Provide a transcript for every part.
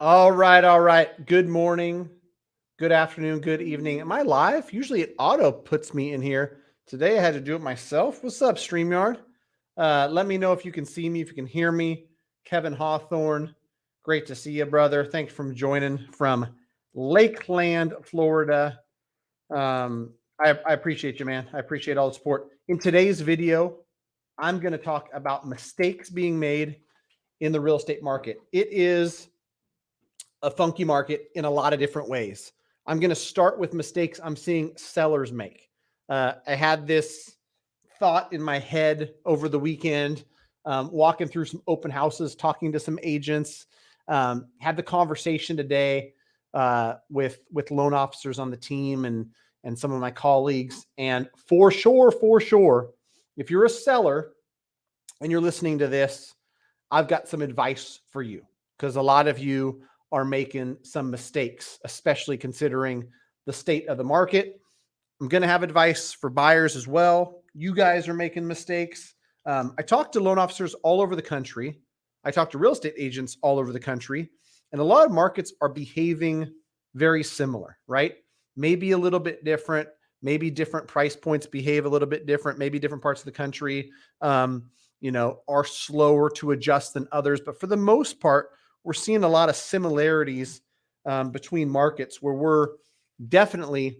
All right, all right. Good morning, good afternoon, good evening. Am I live? Usually it auto puts me in here. Today I had to do it myself. What's up, StreamYard? Let me know if you can see me, if you can hear me. Kevin Hawthorne, great to see you, brother. Thanks for joining from Lakeland, Florida. I appreciate you, man. I appreciate all the support. In today's video, I'm going to talk about mistakes being made in the real estate market. It is a funky market in a lot of different ways. I'm going to start with mistakes I'm seeing sellers make. I had this thought in my head over the weekend, walking through some open houses, talking to some agents, had the conversation today with loan officers on the team and some of my colleagues. And for sure, if you're a seller and you're listening to this, I've got some advice for you because a lot of you are making some mistakes, especially considering the state of the market. I'm going to have advice for buyers as well. You guys are making mistakes. I talk to loan officers all over the country. I talk to real estate agents all over the country, and a lot of markets are behaving very similar, right? Maybe a little bit different. Maybe different price points behave a little bit different. Maybe different parts of the country, are slower to adjust than others. But for the most part, we're seeing a lot of similarities between markets where we're definitely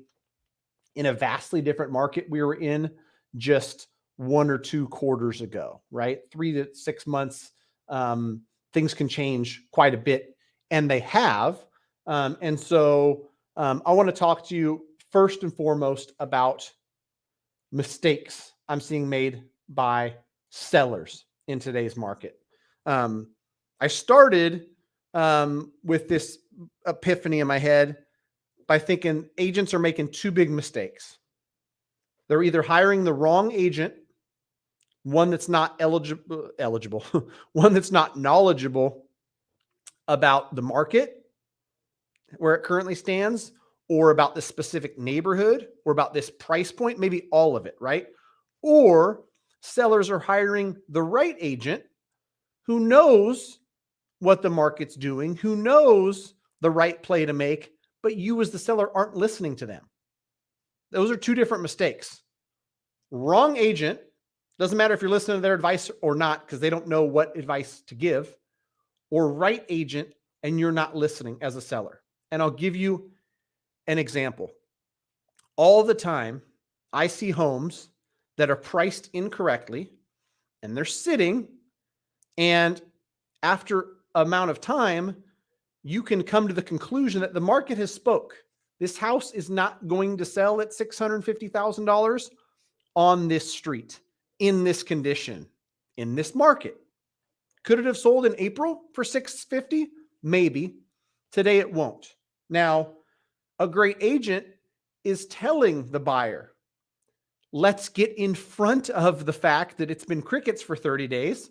in a vastly different market we were in just 1 or 2 quarters ago, right? 3 to 6 months, things can change quite a bit, and they have. And so I want to talk to you first and foremost about mistakes I'm seeing made by sellers in today's market. I started with this epiphany in my head by thinking agents are making 2 big mistakes. They're either hiring the wrong agent, one that's not eligible, one that's not knowledgeable about the market, where it currently stands, or about this specific neighborhood, or about this price point, maybe all of it, right? Or sellers are hiring the right agent who knows what the market's doing, who knows the right play to make, but you as the seller aren't listening to them. Those are 2 different mistakes. Wrong agent, doesn't matter if you're listening to their advice or not, because they don't know what advice to give, or right agent, and you're not listening as a seller. And I'll give you an example. All the time, I see homes that are priced incorrectly, and they're sitting, and after amount of time, you can come to the conclusion that the market has spoke. This house is not going to sell at $650,000 on this street, in this condition, in this market. Could it have sold in April for $650,000? Maybe. Today it won't. Now, a great agent is telling the buyer, let's get in front of the fact that it's been crickets for 30 days.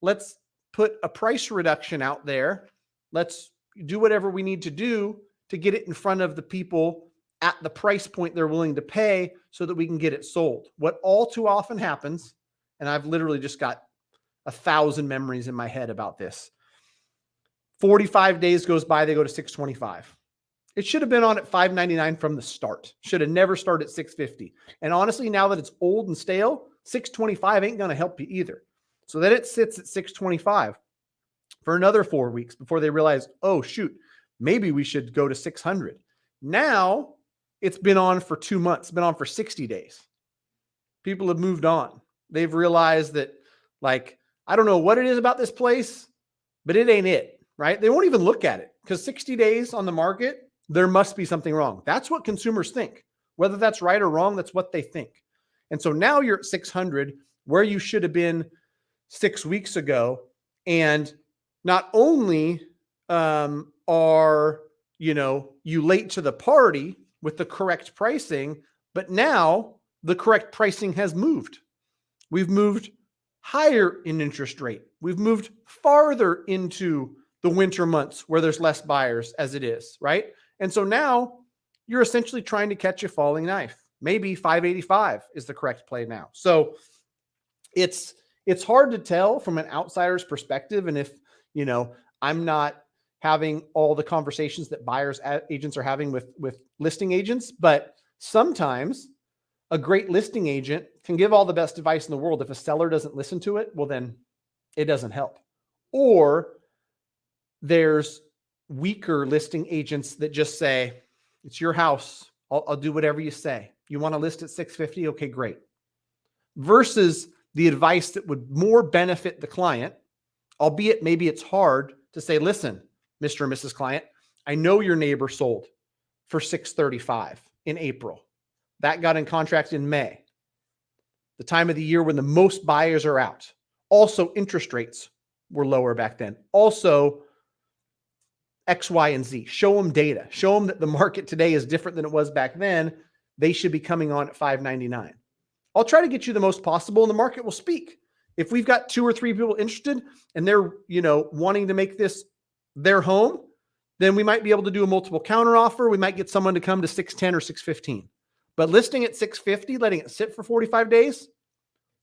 Let's put a price reduction out there. Let's do whatever we need to do to get it in front of the people at the price point they're willing to pay so that we can get it sold. What all too often happens, and I've literally just got 1,000 memories in my head about this. 45 days goes by, they go to 625. It should have been on at $599 from the start. Should have never started at $650. And honestly, now that it's old and stale, $625 ain't going to help you either. So then it sits at $625 for another 4 weeks before they realize, oh, shoot, maybe we should go to $600. Now it's been on for 2 months, been on for 60 days. People have moved on. They've realized that, like, I don't know what it is about this place, but it ain't it, right? They won't even look at it because 60 days on the market, there must be something wrong. That's what consumers think. Whether that's right or wrong, that's what they think. And so now you're at 600 where you should have been 6 weeks ago. And not only are you late to the party with the correct pricing, but now the correct pricing has moved. We've moved higher in interest rate. We've moved farther into the winter months where there's less buyers as it is, right? And so now you're essentially trying to catch a falling knife. Maybe 585 is the correct play now. So it's hard to tell from an outsider's perspective. And if, I'm not having all the conversations that buyers agents are having with listing agents. But sometimes a great listing agent can give all the best advice in the world. If a seller doesn't listen to it, well, then it doesn't help. Or there's weaker listing agents that just say, it's your house. I'll do whatever you say. You want to list at 650? Okay, great. Versus the advice that would more benefit the client, albeit maybe it's hard to say, listen, Mr. and Mrs. Client, I know your neighbor sold for 635 in April. That got in contract in May, the time of the year when the most buyers are out. Also, interest rates were lower back then. Also, X, Y, and Z. Show them data. Show them that the market today is different than it was back then. They should be coming on at 599. I'll try to get you the most possible, and the market will speak. If we've got 2 or 3 people interested and they're, wanting to make this their home, then we might be able to do a multiple counter offer. We might get someone to come to 610 or 615. But listing at 650, letting it sit for 45 days,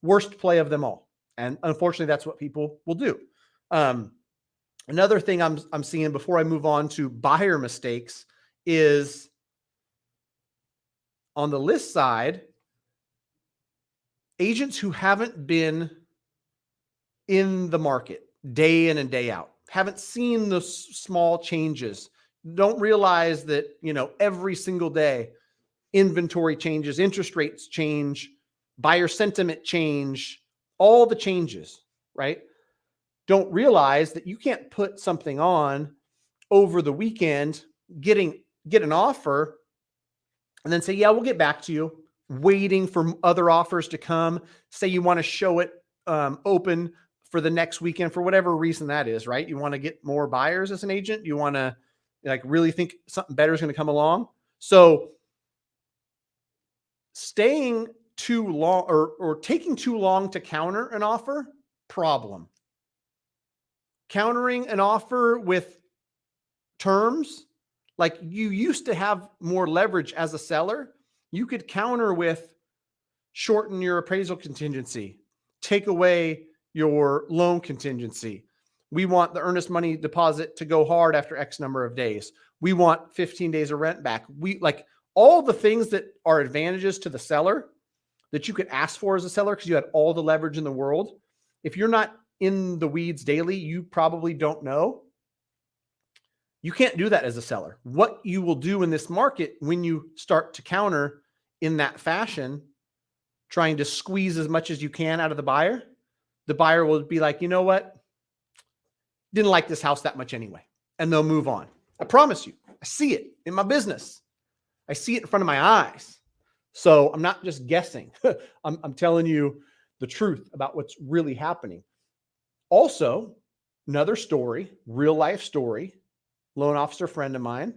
worst play of them all. And unfortunately, that's what people will do. Another thing I'm seeing before I move on to buyer mistakes is on the list side, agents who haven't been in the market day in and day out, haven't seen the small changes, don't realize that, every single day inventory changes, interest rates change, buyer sentiment change, all the changes, right? Don't realize that you can't put something on over the weekend, get an offer, and then say, yeah, we'll get back to you, waiting for other offers to come. Say you want to show it open for the next weekend for whatever reason that is, right? You want to get more buyers as an agent. You want to really think something better is going to come along. So staying too long or taking too long to counter an offer, problem. Countering an offer with terms, like you used to have more leverage as a seller, you could counter with shorten your appraisal contingency, take away your loan contingency. We want the earnest money deposit to go hard after X number of days. We want 15 days of rent back. We like all the things that are advantages to the seller that you could ask for as a seller because you had all the leverage in the world. If you're not in the weeds daily, you probably don't know. You can't do that as a seller. What you will do in this market when you start to counter in that fashion, trying to squeeze as much as you can out of the buyer will be like, you know what? Didn't like this house that much anyway. And they'll move on. I promise you, I see it in my business. I see it in front of my eyes. So I'm not just guessing. I'm telling you the truth about what's really happening. Also, another story, real life story, loan officer friend of mine.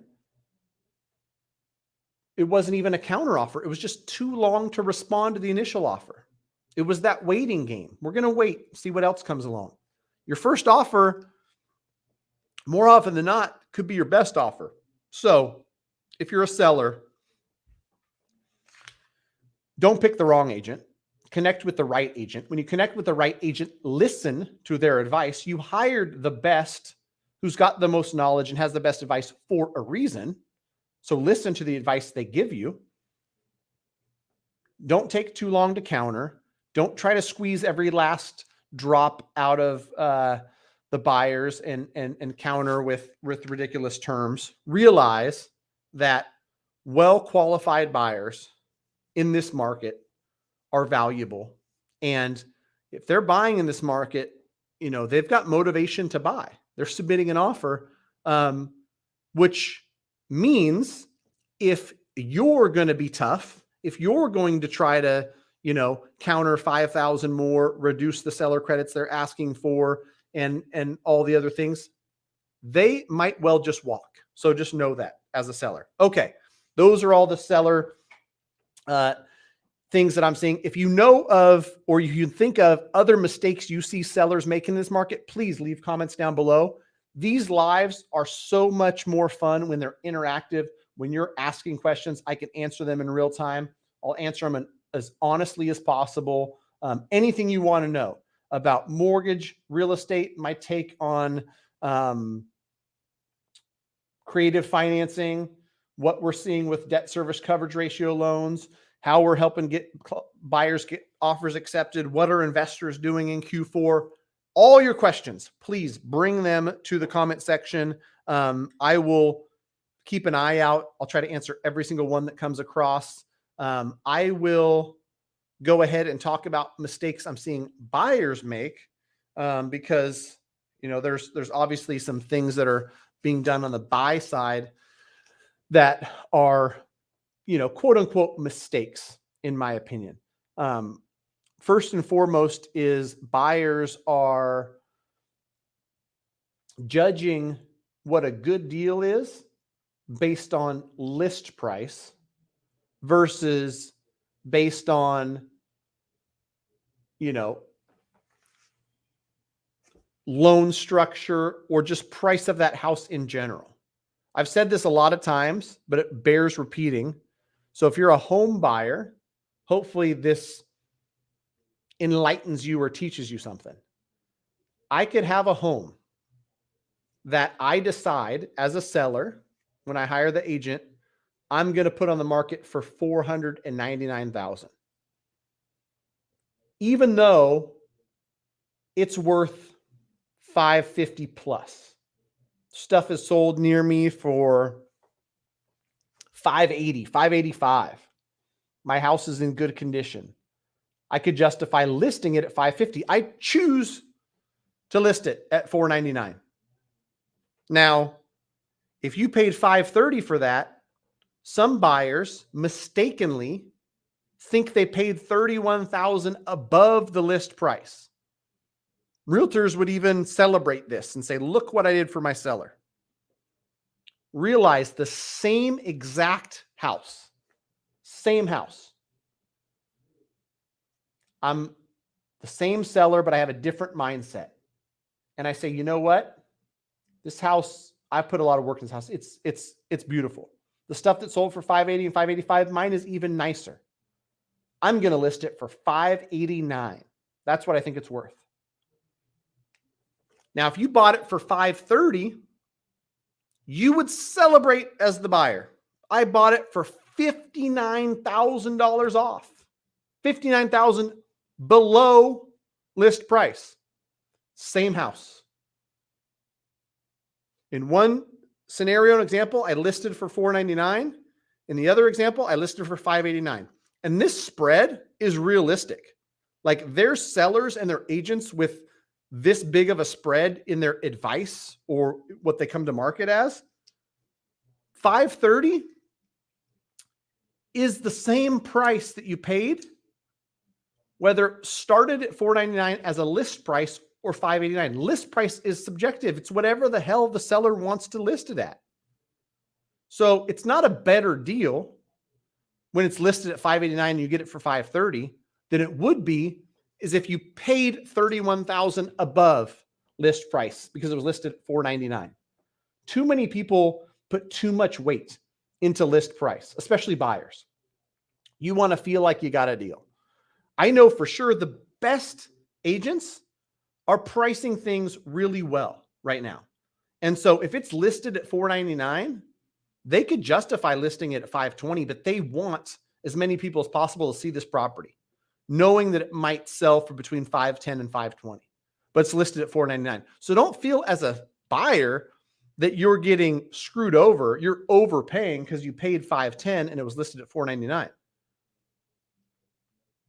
It wasn't even a counter offer. It was just too long to respond to the initial offer. It was that waiting game. We're going to wait, see what else comes along. Your first offer, more often than not, could be your best offer. So if you're a seller, don't pick the wrong agent. Connect with the right agent. When you connect with the right agent, listen to their advice. You hired the best, who's got the most knowledge and has the best advice for a reason. So listen to the advice they give you. Don't take too long to counter. Don't try to squeeze every last drop out of the buyers and counter with ridiculous terms. Realize that well-qualified buyers in this market are valuable. And if they're buying in this market, they've got motivation to buy. They're submitting an offer, which means if you're going to be tough, if you're going to try to, counter 5,000 more, reduce the seller credits they're asking for, and all the other things, they might well just walk. So just know that as a seller. Okay. Those are all the seller things that I'm seeing. If you know of, or you think of other mistakes you see sellers make in this market, please leave comments down below. These lives are so much more fun when they're interactive. When you're asking questions, I can answer them in real time. I'll answer them as honestly as possible. Anything you want to know about mortgage, real estate, my take on creative financing, what we're seeing with debt service coverage ratio loans, how we're helping get buyers get offers accepted, what are investors doing in Q4. All your questions, please bring them to the comment section. I will keep an eye out. I'll try to answer every single one that comes across. I will go ahead and talk about mistakes I'm seeing buyers make, because there's obviously some things that are being done on the buy side that are, quote unquote mistakes, in my opinion. First and foremost is buyers are judging what a good deal is based on list price versus based on, loan structure or just price of that house in general. I've said this a lot of times, but it bears repeating. So if you're a home buyer, hopefully this enlightens you or teaches you something. I could have a home that I decide as a seller, when I hire the agent, I'm going to put on the market for $499,000. Even though it's worth $550 plus. Stuff is sold near me for $580, $585. My house is in good condition. I could justify listing it at $550. I choose to list it at $499. Now, if you paid $530 for that, some buyers mistakenly think they paid $31,000 above the list price. Realtors would even celebrate this and say, look what I did for my seller. Realize the same exact house, same house. I'm the same seller, but I have a different mindset. And I say, you know what? This house, I put a lot of work in this house. It's beautiful. The stuff that sold for $580 and $585, mine is even nicer. I'm going to list it for $589. That's what I think it's worth. Now, if you bought it for $530, you would celebrate as the buyer. I bought it for $59,000 off. $59,000 below list price. Same house. In one scenario and example, I listed for $499. In the other example, I listed for $589. And this spread is realistic. Like, there's sellers and their agents with this big of a spread in their advice or what they come to market as. $530 is the same price that you paid, whether started at $499 as a list price or $589. List price is subjective. It's whatever the hell the seller wants to list it at. So it's not a better deal when it's listed at $589 and you get it for $530 than it would be is if you paid $31,000 above list price because it was listed at $499. Too many people put too much weight into list price, especially buyers. You want to feel like you got a deal. I know for sure the best agents are pricing things really well right now. And so if it's listed at $499, they could justify listing it at $520, but they want as many people as possible to see this property, knowing that it might sell for between $510 and $520, but it's listed at $499. So don't feel as a buyer that you're getting screwed over. You're overpaying because you paid $510 and it was listed at $499.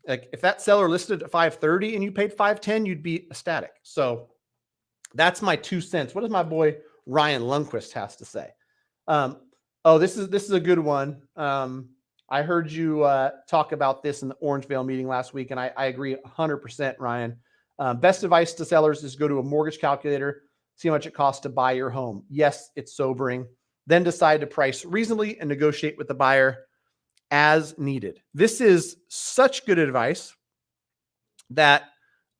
Like, if that seller listed at $530 and you paid $510, you'd be ecstatic. So that's my 2 cents. What does my boy Ryan Lundquist has to say? This is a good one. I heard you talk about this in the Orangevale meeting last week, and I agree 100%, Ryan. Best advice to sellers is go to a mortgage calculator, see how much it costs to buy your home. Yes, it's sobering. Then decide to price reasonably and negotiate with the buyer as needed. This is such good advice that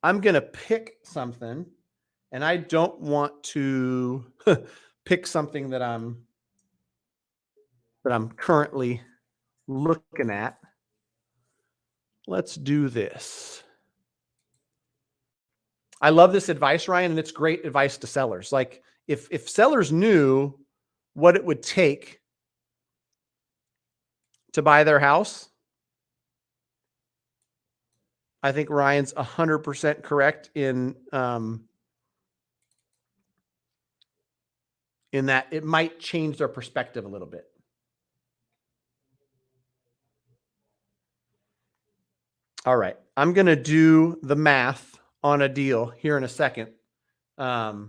I'm going to pick something, and I don't want to pick something that I'm currently looking at. Let's do this. I love this advice, Ryan, and it's great advice to sellers. Like, if sellers knew what it would take to buy their house, I think Ryan's 100% correct in that it might change their perspective a little bit. All right. I'm going to do the math on a deal here in a second. Ryan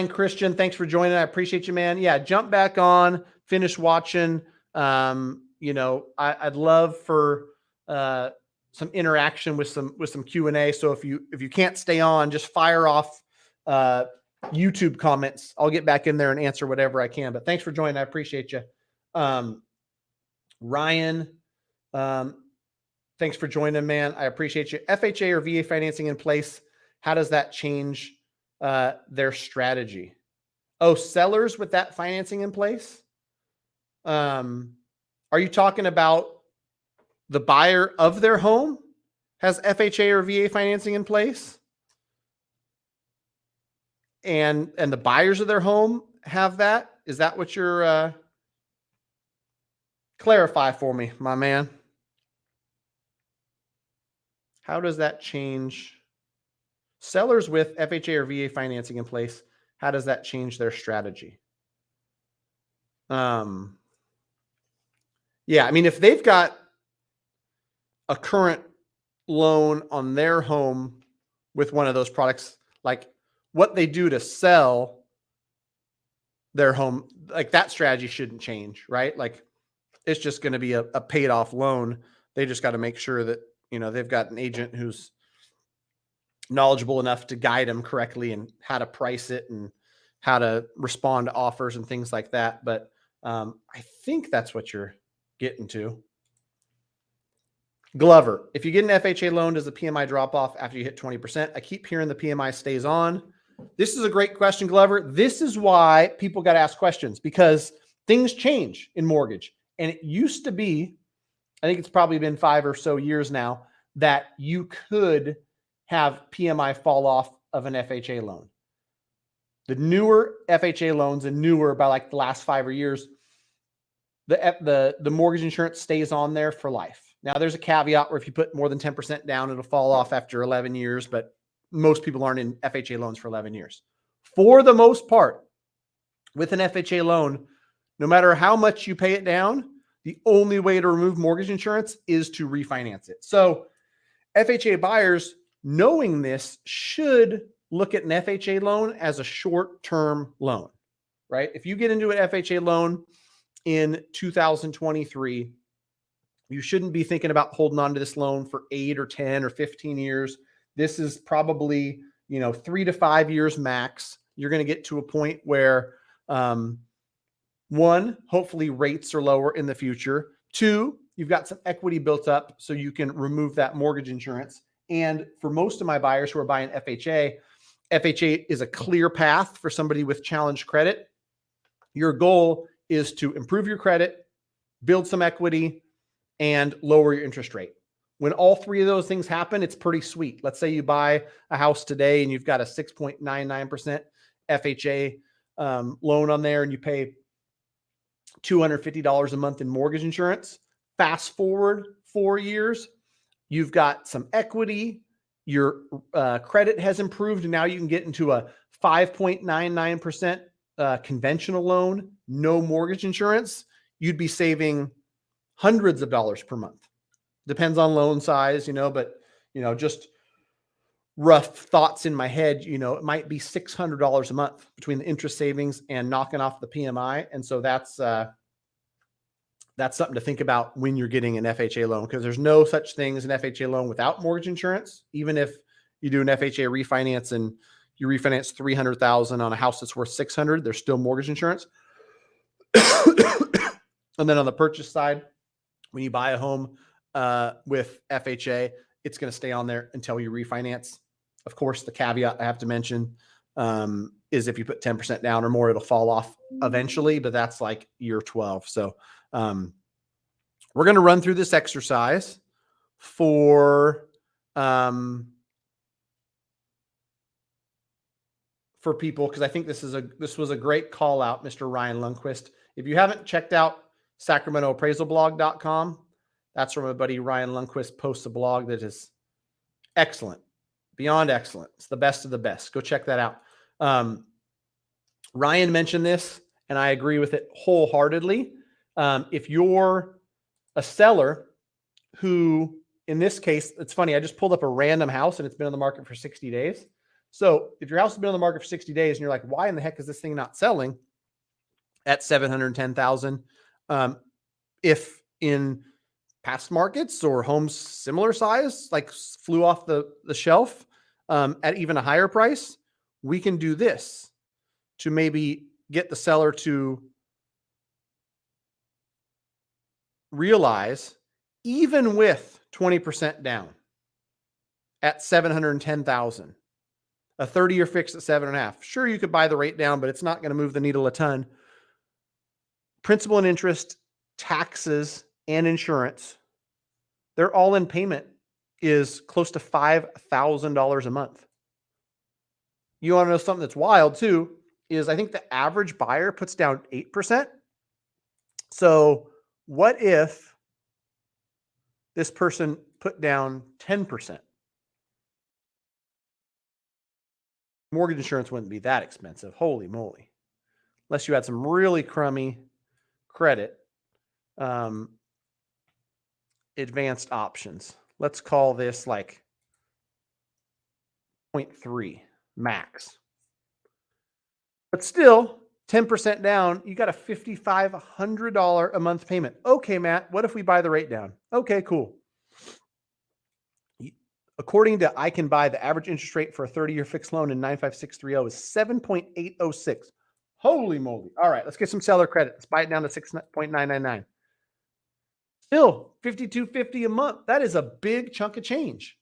Christian, thanks for joining. I appreciate you, man. Yeah, jump back on, finish watching. I'd love for some interaction with some Q&A. So if you can't stay on, just fire off YouTube comments. I'll get back in there and answer whatever I can. But thanks for joining. I appreciate you. Ryan, thanks for joining, man. I appreciate you. FHA or VA financing in place, how does that change their strategy? Oh, sellers with that financing in place? Are you talking about the buyer of their home has FHA or VA financing in place? And the buyers of their home have that? Is that what you're clarify for me, my man? How does that change sellers with FHA or VA financing in place? How does that change their strategy? Yeah, I mean, if they've got a current loan on their home with one of those products, like what they do to sell their home, like that strategy shouldn't change, right? Like it's just going to be a paid off loan. They just got to make sure that, they've got an agent who's knowledgeable enough to guide them correctly and how to price it and how to respond to offers and things like that. But I think that's what you're getting to. Glover, if you get an FHA loan, does the PMI drop off after you hit 20%? I keep hearing the PMI stays on. This is a great question, Glover. This is why people got to ask questions, because things change in mortgage. And it used to be, I think it's probably been 5 or so years now, that you could have PMI fall off of an FHA loan. The newer FHA loans, and newer by like the last 5 years, the mortgage insurance stays on there for life. Now, there's a caveat where if you put more than 10% down, it'll fall off after 11 years, but most people aren't in FHA loans for 11 years. For the most part, with an FHA loan, no matter how much you pay it down, the only way to remove mortgage insurance is to refinance it. So FHA buyers, knowing this, should look at an FHA loan as a short-term loan, right? If you get into an FHA loan in 2023, you shouldn't be thinking about holding on to this loan for 8 or 10 or 15 years. This is probably, 3 to 5 years max. You're going to get to a point where, one, hopefully rates are lower in the future. 2, you've got some equity built up so you can remove that mortgage insurance. And for most of my buyers who are buying FHA is a clear path for somebody with challenged credit. Your goal is to improve your credit, build some equity, and lower your interest rate. When all 3 of those things happen, it's pretty sweet. Let's say you buy a house today and you've got a 6.99% FHA loan on there and you pay $250 a month in mortgage insurance. Fast forward 4 years, you've got some equity, your credit has improved, and now you can get into a 5.99% conventional loan, no mortgage insurance. You'd be saving hundreds of dollars per month. Depends on loan size, but, just rough thoughts in my head, it might be $600 a month between the interest savings and knocking off the PMI. And so that's something to think about when you're getting an FHA loan, because there's no such thing as an FHA loan without mortgage insurance. Even if you do an FHA refinance and you refinance $300,000 on a house that's worth $600,000, there's still mortgage insurance. And then on the purchase side, when you buy a home with FHA, it's going to stay on there until you refinance. Of course, the caveat I have to mention is if you put 10% down or more, it'll fall off eventually, but that's like year 12. So we're going to run through this exercise for for people, because I think this was a great call out, Mr. Ryan Lundquist. If you haven't checked out SacramentoAppraisalBlog.com, that's where my buddy Ryan Lundquist posts a blog that is excellent, beyond excellent. It's the best of the best. Go check that out. Ryan mentioned this, and I agree with it wholeheartedly. If you're a seller who, in this case, it's funny, I just pulled up a random house and it's been on the market for 60 days. So if your house has been on the market for 60 days and you're like, why in the heck is this thing not selling at 710,000? If in past markets or homes similar size, like flew off the shelf at even a higher price, we can do this to maybe get the seller to realize, even with 20% down at 710,000, a 30-year fix at 7.5. Sure, you could buy the rate down, but it's not going to move the needle a ton. Principal and interest, taxes, and insurance, their all-in payment is close to $5,000 a month. You want to know something that's wild too, is I think the average buyer puts down 8%. So what if this person put down 10%? Mortgage insurance wouldn't be that expensive. Holy moly. Unless you had some really crummy credit. Advanced options. Let's call this like 0.3 max. But still, 10% down, you got a $5,500 a month payment. Okay, Matt, what if we buy the rate down? Okay, cool. According to I Can Buy, the average interest rate for a 30-year fixed loan in 95630 is 7.806. Holy moly. All right, let's get some seller credit. Let's buy it down to 6.999. Still $5,250 a month. That is a big chunk of change.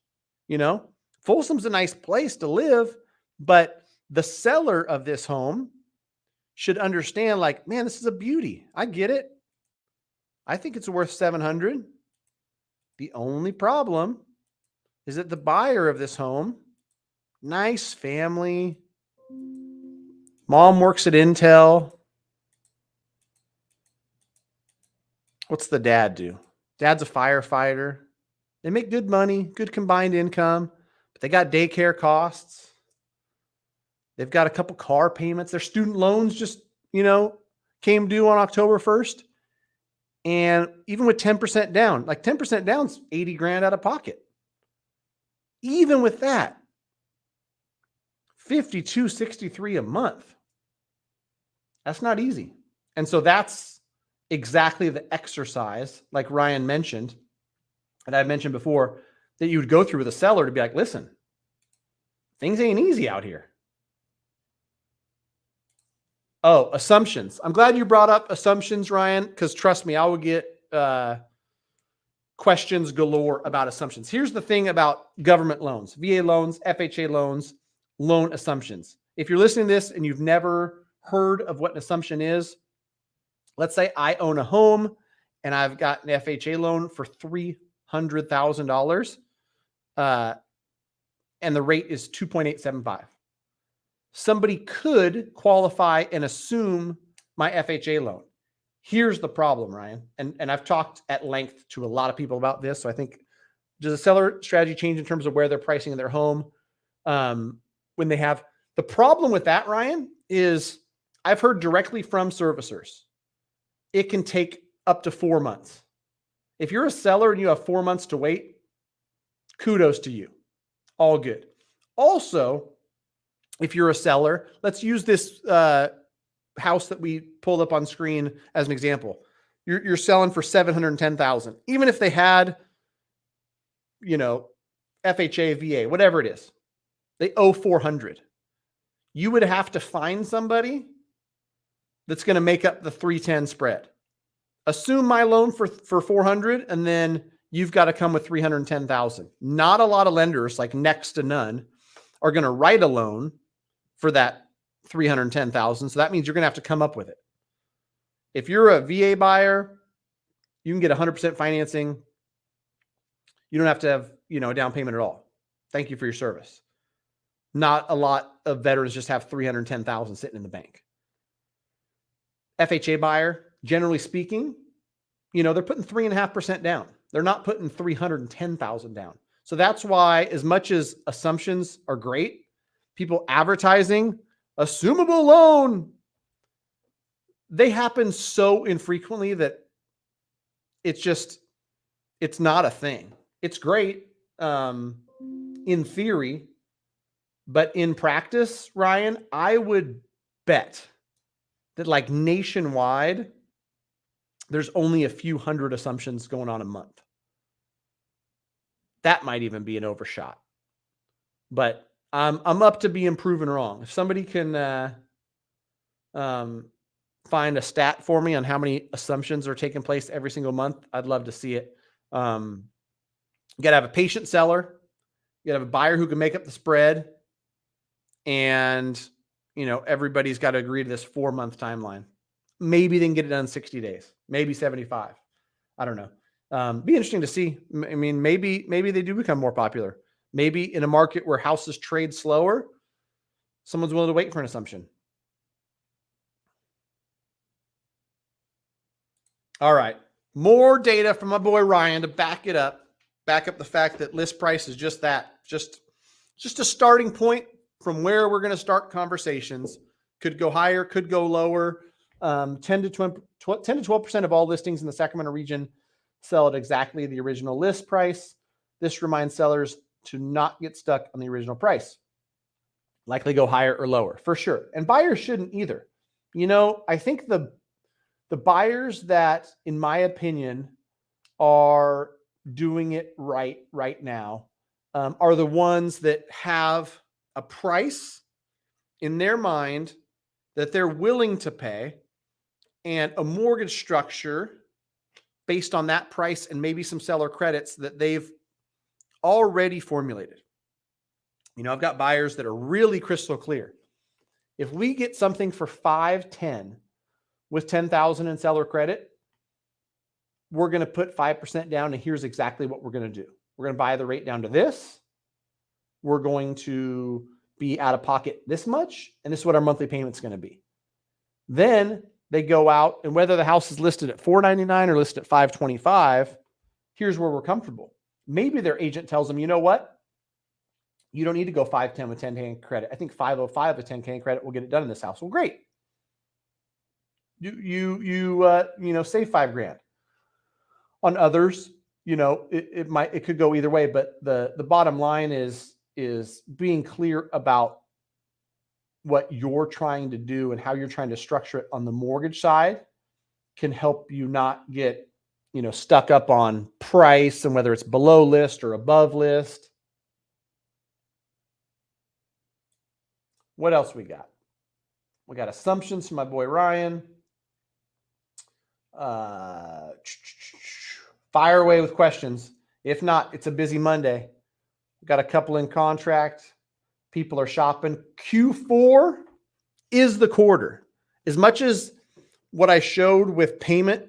You know, Folsom's a nice place to live, but the seller of this home should understand, like, man, this is a beauty. I get it. I think it's worth 700. The only problem is that the buyer of this home, nice family, mom works at Intel. What's the dad do? Dad's a firefighter. They make good money, good combined income, but they got daycare costs. They've got a couple car payments. Their student loans just, came due on October 1st. And even with 10% down, like 10% down is 80 grand out of pocket. Even with that, $5,263 a month. That's not easy. And so that's exactly the exercise, like Ryan mentioned, and I've mentioned before, that you would go through with a seller to be like, listen, things ain't easy out here. Oh, assumptions. I'm glad you brought up assumptions, Ryan, because trust me, I will get questions galore about assumptions. Here's the thing about government loans, VA loans, FHA loans, loan assumptions. If you're listening to this and you've never heard of what an assumption is, let's say I own a home and I've got an FHA loan for $300,000 and the rate is 2.875. Somebody could qualify and assume my FHA loan. Here's the problem, Ryan. And I've talked at length to a lot of people about this. So I think, does a seller strategy change in terms of where they're pricing their home? When they have the problem with that, Ryan, is I've heard directly from servicers, it can take up to 4 months. If you're a seller and you have 4 months to wait, kudos to you. All good. Also, if you're a seller, let's use this house that we pulled up on screen as an example. You're selling for $710,000. Even if they had, FHA, VA, whatever it is, they owe $400,000. You would have to find somebody that's going to make up the 310 spread. Assume my loan for $400,000, and then you've got to come with $310,000. Not a lot of lenders, like next to none, are going to write a loan for that $310,000. So that means you're going to have to come up with it. If you're a VA buyer, you can get 100% financing. You don't have to have, a down payment at all. Thank you for your service. Not a lot of veterans just have 310,000 sitting in the bank. FHA buyer, generally speaking, they're putting 3.5% down. They're not putting 310,000 down. So that's why, as much as assumptions are great, people advertising assumable loan, they happen so infrequently that it's not a thing. It's great in theory, but in practice, Ryan, I would bet that like nationwide, there's only a few hundred assumptions going on a month. That might even be an overshot. But I'm up to being proven wrong. If somebody can find a stat for me on how many assumptions are taking place every single month, I'd love to see it. You got to have a patient seller. You got to have a buyer who can make up the spread. And, everybody's got to agree to this 4-month timeline. Maybe they can get it done in 60 days, maybe 75. I don't know. Be interesting to see. I mean, maybe they do become more popular. Maybe in a market where houses trade slower, someone's willing to wait for an assumption. All right. More data from my boy Ryan to back it up. Back up the fact that list price is just that. Just a starting point from where we're going to start conversations. Could go higher, could go lower. 10 to 12% of all listings in the Sacramento region sell at exactly the original list price. This reminds sellers to not get stuck on the original price. Likely go higher or lower for sure. And buyers shouldn't either. I think the buyers that, in my opinion, are doing it right now are the ones that have a price in their mind that they're willing to pay and a mortgage structure based on that price and maybe some seller credits that they've already formulated. I've got buyers that are really crystal clear. If we get something for 510 with 10,000 in seller credit, we're going to put 5% down, and here's exactly what we're going to do. We're going to buy the rate down to this. We're going to be out of pocket this much, and this is what our monthly payment's going to be. Then they go out, and whether the house is listed at $499 or listed at $525, here's where we're comfortable. Maybe their agent tells them, you know what? You don't need to go 510 with 10K in credit. I think 505 with 10K in credit will get it done in this house. Well, great. You save $5,000. On others, it could go either way, but the bottom line is being clear about what you're trying to do and how you're trying to structure it on the mortgage side can help you not get, stuck up on price and whether it's below list or above list. What else we got? We got assumptions from my boy Ryan. Fire away with questions. If not, it's a busy Monday. We've got a couple in contract. People are shopping. Q4 is the quarter. As much as what I showed with payment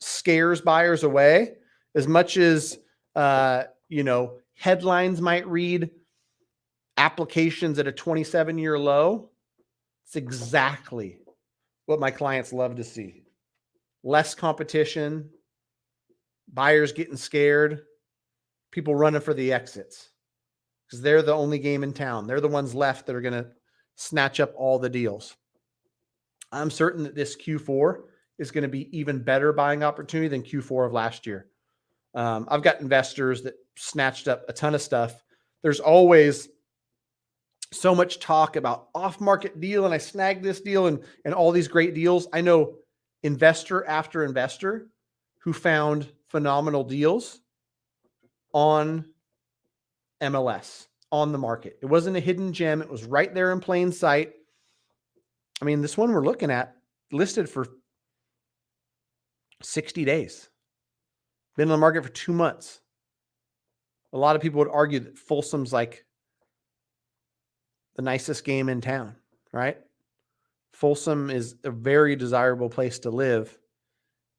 scares buyers away, as much as, headlines might read applications at a 27-year low, it's exactly what my clients love to see. Less competition, buyers getting scared, people running for the exits because they're the only game in town. They're the ones left that are going to snatch up all the deals. I'm certain that this Q4 is going to be even better buying opportunity than Q4 of last year. I've got investors that snatched up a ton of stuff. There's always so much talk about off-market deal, and I snagged this deal and all these great deals. I know investor after investor who found phenomenal deals on MLS, on the market. It wasn't a hidden gem. It was right there in plain sight. I mean, this one we're looking at listed for 60 days. Been on the market for 2 months. A lot of people would argue that Folsom's like the nicest game in town, right? Folsom is a very desirable place to live.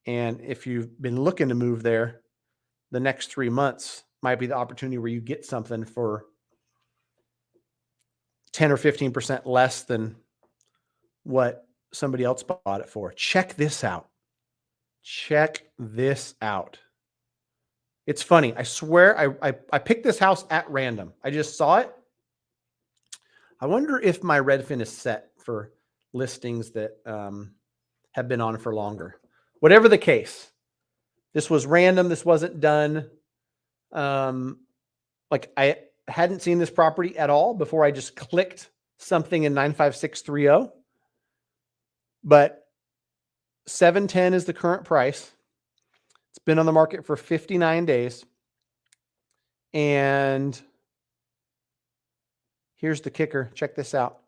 And if you've been looking to move there, the next 3 months might be the opportunity where you get something for 10 or 15% less than what somebody else bought it for. Check this out. Check this out. It's funny. I swear I picked this house at random. I just saw it. I wonder if my Redfin is set for listings that have been on for longer. Whatever the case, this was random. This wasn't done. Like I hadn't seen this property at all before I just clicked something in 95630. But 710 is the current price. It's been on the market for 59 days. And here's the kicker. Check this out.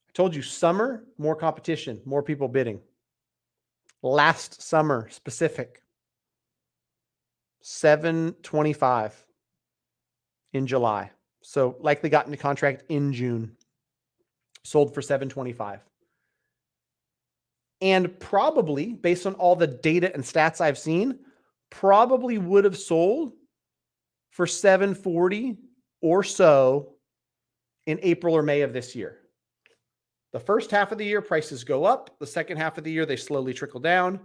I told you summer, more competition, more people bidding. Last summer specific, 725 in July. So likely got into contract in June. Sold for 725. And probably, based on all the data and stats I've seen, probably would have sold for 740 or so in April or May of this year. The first half of the year, prices go up. The second half of the year, they slowly trickle down.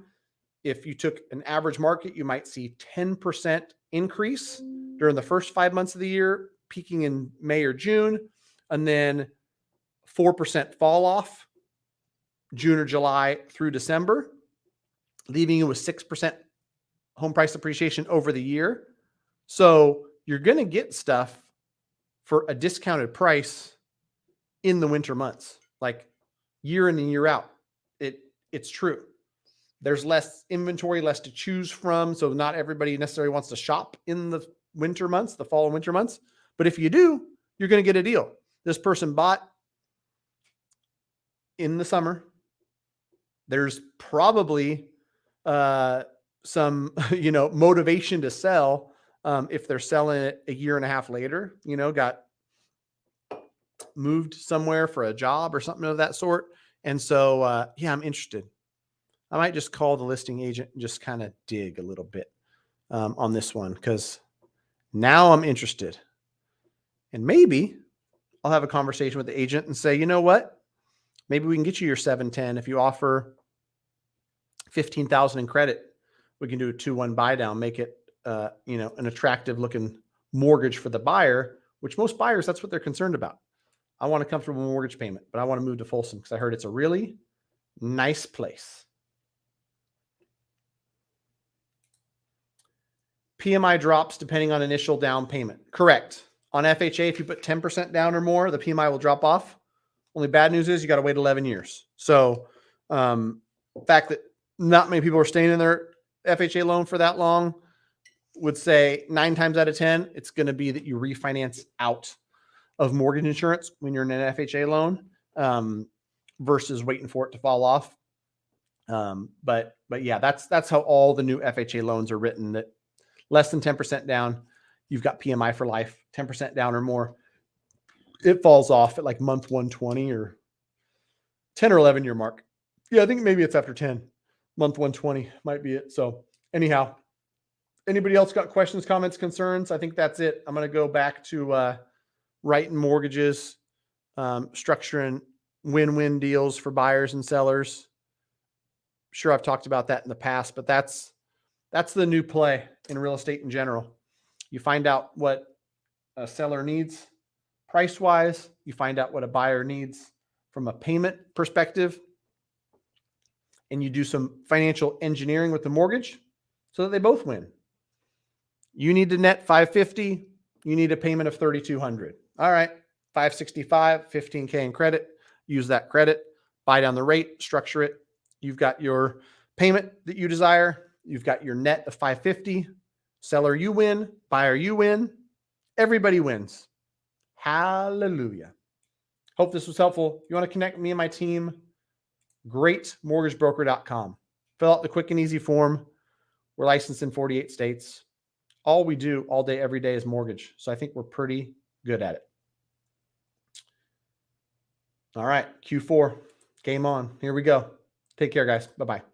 If you took an average market, you might see 10% increase during the first 5 months of the year, peaking in May or June, and then 4% fall off June or July through December, leaving you with 6% home price appreciation over the year. So you're going to get stuff for a discounted price in the winter months, like year in and year out. It's true. There's less inventory, less to choose from. So not everybody necessarily wants to shop in the winter months, the fall and winter months. But if you do, you're going to get a deal. This person bought in the summer. There's probably some, motivation to sell if they're selling it a year and a half later, got moved somewhere for a job or something of that sort. And so, I'm interested. I might just call the listing agent and just kind of dig a little bit on this one, because now I'm interested. And maybe I'll have a conversation with the agent and say, you know what? Maybe we can get you your 710 if you offer $15,000 in credit. We can do a 2-1 buy down, make it an attractive looking mortgage for the buyer, which most buyers, that's what they're concerned about. I want a comfortable mortgage payment, but I want to move to Folsom because I heard it's a really nice place. PMI drops depending on initial down payment. Correct. On FHA, if you put 10% down or more, the PMI will drop off. Only bad news is you got to wait 11 years. So the fact that not many people are staying in their FHA loan for that long would say 9 times out of 10, it's going to be that you refinance out of mortgage insurance when you're in an FHA loan versus waiting for it to fall off. But yeah, that's how all the new FHA loans are written, that less than 10% down, you've got PMI for life. 10% down or more, it falls off at like month 120 or 10 or 11 year mark. Yeah, I think maybe it's after 10. Month 120 might be it. So anyhow, anybody else got questions, comments, concerns? I think that's it. I'm going to go back to writing mortgages, structuring win-win deals for buyers and sellers. Sure, I've talked about that in the past, but that's the new play in real estate in general. You find out what a seller needs price-wise. You find out what a buyer needs from a payment perspective. And you do some financial engineering with the mortgage so that they both win. You need to net $550. You need a payment of $3,200. All right, $565, $15K in credit. Use that credit, buy down the rate, structure it. You've got your payment that you desire. You've got your net of $550. Seller, you win. Buyer, you win. Everybody wins. Hallelujah. Hope this was helpful. If you want to connect with me and my team, greatmortgagebroker.com. Fill out the quick and easy form. We're licensed in 48 states. All we do all day, every day is mortgage. So I think we're pretty good at it. All right, Q4, game on. Here we go. Take care, guys. Bye-bye.